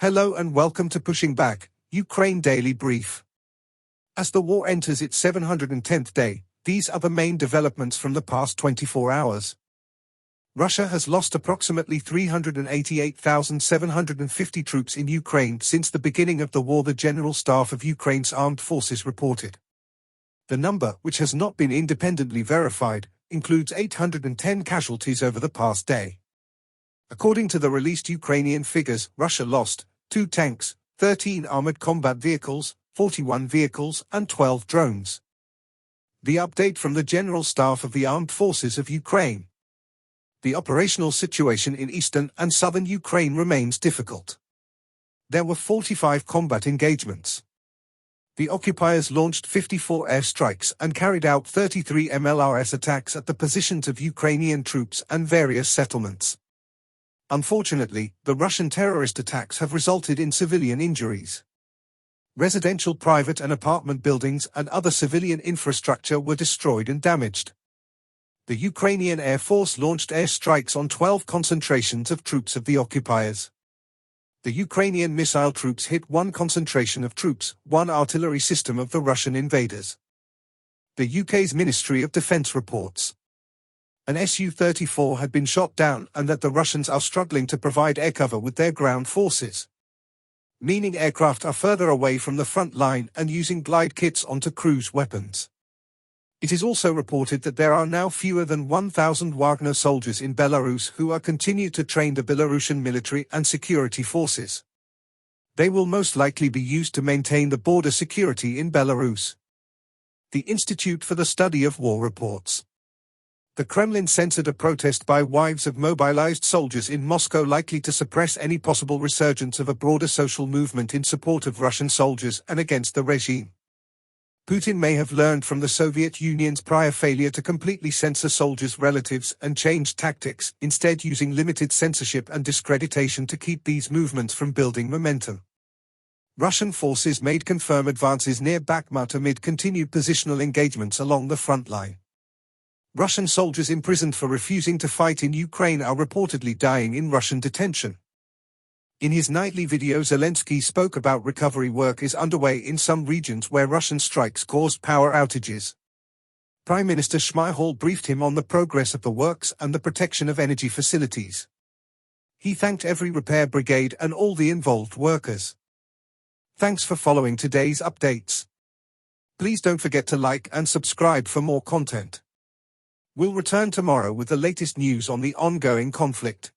Hello and welcome to Pushing Back, Ukraine Daily Brief. As the war enters its 710th day, these are the main developments from the past 24 hours. Russia has lost approximately 388,750 troops in Ukraine since the beginning of the war, the General Staff of Ukraine's armed forces reported. The number, which has not been independently verified, includes 810 casualties over the past day. According to the released Ukrainian figures, Russia lost 2 tanks, 13 armored combat vehicles, 41 vehicles, and 12 drones. The update from the General Staff of the Armed Forces of Ukraine. The operational situation in eastern and southern Ukraine remains difficult. There were 45 combat engagements. The occupiers launched 54 airstrikes and carried out 33 MLRS attacks at the positions of Ukrainian troops and various settlements. Unfortunately, the Russian terrorist attacks have resulted in civilian injuries. Residential, private and apartment buildings and other civilian infrastructure were destroyed and damaged. The Ukrainian Air Force launched airstrikes on 12 concentrations of troops of the occupiers. The Ukrainian missile troops hit one concentration of troops, one artillery system of the Russian invaders. The UK's Ministry of Defence reports an Su-34 had been shot down and that the Russians are struggling to provide air cover with their ground forces, meaning aircraft are further away from the front line and using glide kits onto cruise weapons. It is also reported that there are now fewer than 1,000 Wagner soldiers in Belarus who are continued to train the Belarusian military and security forces. They will most likely be used to maintain the border security in Belarus. The Institute for the Study of War reports the Kremlin censored a protest by wives of mobilized soldiers in Moscow, likely to suppress any possible resurgence of a broader social movement in support of Russian soldiers and against the regime. Putin may have learned from the Soviet Union's prior failure to completely censor soldiers' relatives and changed tactics, instead using limited censorship and discreditation to keep these movements from building momentum. Russian forces made confirmed advances near Bakhmut amid continued positional engagements along the front line. Russian soldiers imprisoned for refusing to fight in Ukraine are reportedly dying in Russian detention. In his nightly video, Zelensky spoke about recovery work is underway in some regions where Russian strikes caused power outages. Prime Minister Shmyhal briefed him on the progress of the works and the protection of energy facilities. He thanked every repair brigade and all the involved workers. Thanks for following today's updates. Please don't forget to like and subscribe for more content. We'll return tomorrow with the latest news on the ongoing conflict.